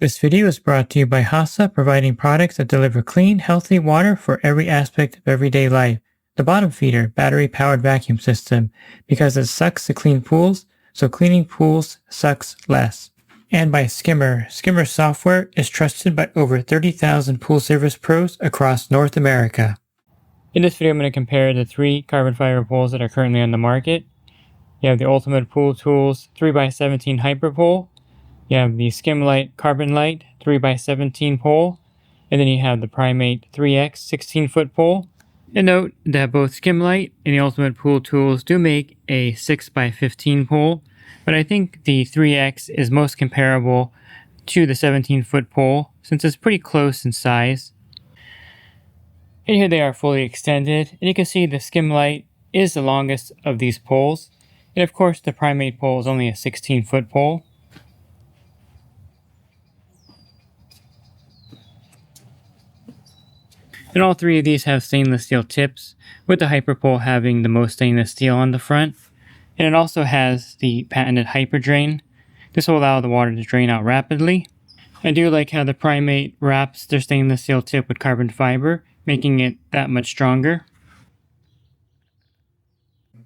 This video is brought to you by Hasa, providing products that deliver clean, healthy water for every aspect of everyday life. The bottom feeder, battery-powered vacuum system, because it sucks to clean pools, so cleaning pools sucks less. And by Skimmer. Skimmer software is trusted by over 30,000 pool service pros across North America. In this video, I'm going to compare the three carbon fiber poles that are currently on the market. You have the Ultimate Pool Tools 3x17 HyperPole. You have the Skimlite CarbonLite 3x17 pole, and then you have the Primate 3X 16-foot pole. And note that both Skimlite and the Ultimate Pool Tools do make a 6x15 pole, but I think the 3X is most comparable to the 17-foot pole since it's pretty close in size. And here they are fully extended, and you can see the Skimlite is the longest of these poles, and of course the Primate pole is only a 16-foot pole. And all three of these have stainless steel tips, with the HyperPole having the most stainless steel on the front. And it also has the patented HyperDrain. This will allow the water to drain out rapidly. I do like how the Primate wraps their stainless steel tip with carbon fiber, making it that much stronger.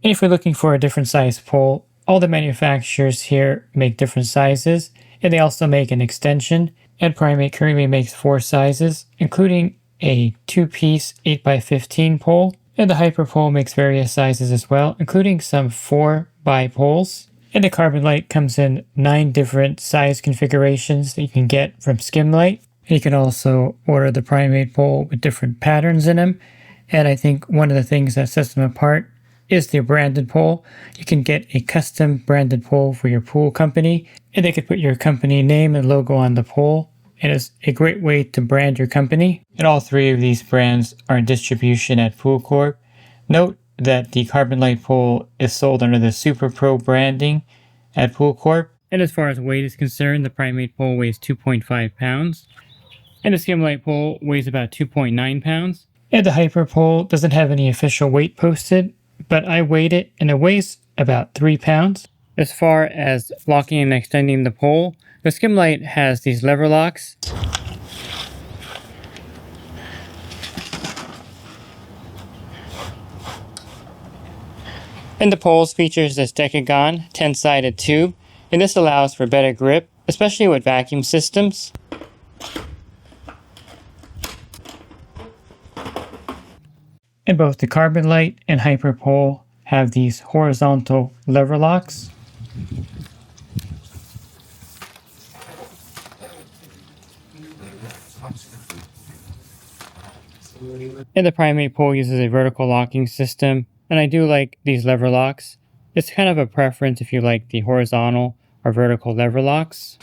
And if you're looking for a different size pole, all the manufacturers here make different sizes, and they also make an extension. And Primate currently makes 4 sizes, including a 2-piece 8x15 pole, and the HyperPole makes various sizes as well, including some 4x poles. And the CarbonLite comes in 9 different size configurations that you can get from Skimlite. And you can also order the Primate pole with different patterns in them. And I think one of the things that sets them apart is the branded pole. You can get a custom branded pole for your pool company, and they could put your company name and logo on the pole. And it's a great way to brand your company. And all 3 of these brands are in distribution at Pool Corp. Note that the CarbonLite pole is sold under the Super Pro branding at Pool Corp. And as far as weight is concerned, the Primate pole weighs 2.5 pounds. And the Skimlite pole weighs about 2.9 pounds. And the HyperPole doesn't have any official weight posted, but I weighed it and it weighs about 3 pounds. As far as locking and extending the pole, the Skimlite has these lever locks. And the poles features this Decagon 10-sided tube, and this allows for better grip, especially with vacuum systems. And both the CarbonLite and HyperPole have these horizontal lever locks. And the Primate pole uses a vertical locking system, and I do like these lever locks. It's kind of a preference if you like the horizontal or vertical lever locks.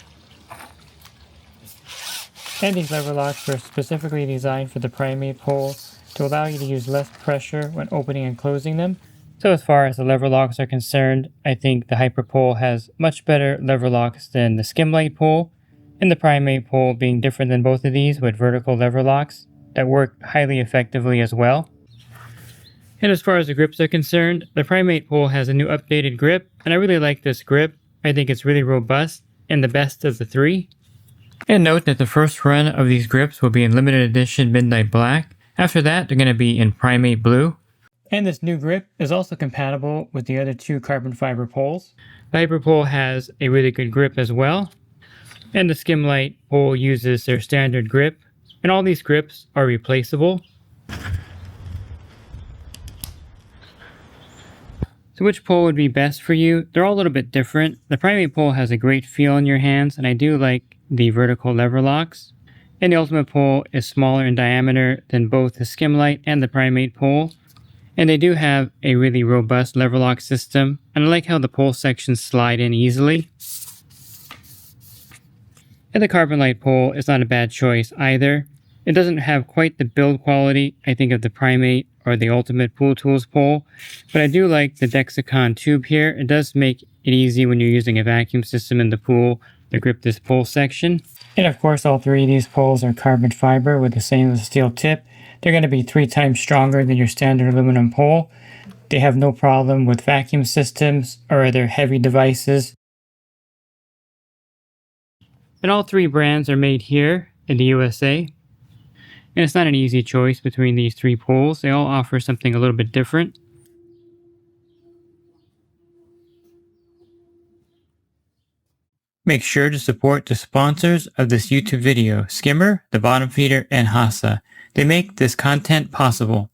And these lever locks are specifically designed for the Primate pole to allow you to use less pressure when opening and closing them. So as far as the lever locks are concerned, I think the HyperPole has much better lever locks than the Skimlite pole, and the Primate pole being different than both of these with vertical lever locks that work highly effectively as well. And as far as the grips are concerned, the Primate pole has a new updated grip, and I really like this grip. I think it's really robust and the best of the 3. And note that the first run of these grips will be in limited edition Midnight Black. After that, they're going to be in Primate Blue. And this new grip is also compatible with the other 2 carbon fiber poles. The HyperPole has a really good grip as well. And the Skimlite pole uses their standard grip. And all these grips are replaceable. So which pole would be best for you? They're all a little bit different. The Primate pole has a great feel in your hands, and I do like the vertical lever locks. And the Ultimate pole is smaller in diameter than both the Skimlite and the Primate pole. And they do have a really robust lever lock system, and I like how the pole sections slide in easily. And the CarbonLite pole is not a bad choice either. It doesn't have quite the build quality, I think, of the Primate or the Ultimate Pool Tools pole, but I do like the Decagon tube here. It does make it easy when you're using a vacuum system in the pool to grip this pole section. And of course, all 3 of these poles are carbon fiber with the stainless steel tip. They're going to be 3 times stronger than your standard aluminum pole. They have no problem with vacuum systems or other heavy devices. And all three brands are made here in the USA. And it's not an easy choice between these three poles. They all offer something a little bit different. Make sure to support the sponsors of this YouTube video, Skimmer, The Bottom Feeder, and Hasa. They make this content possible.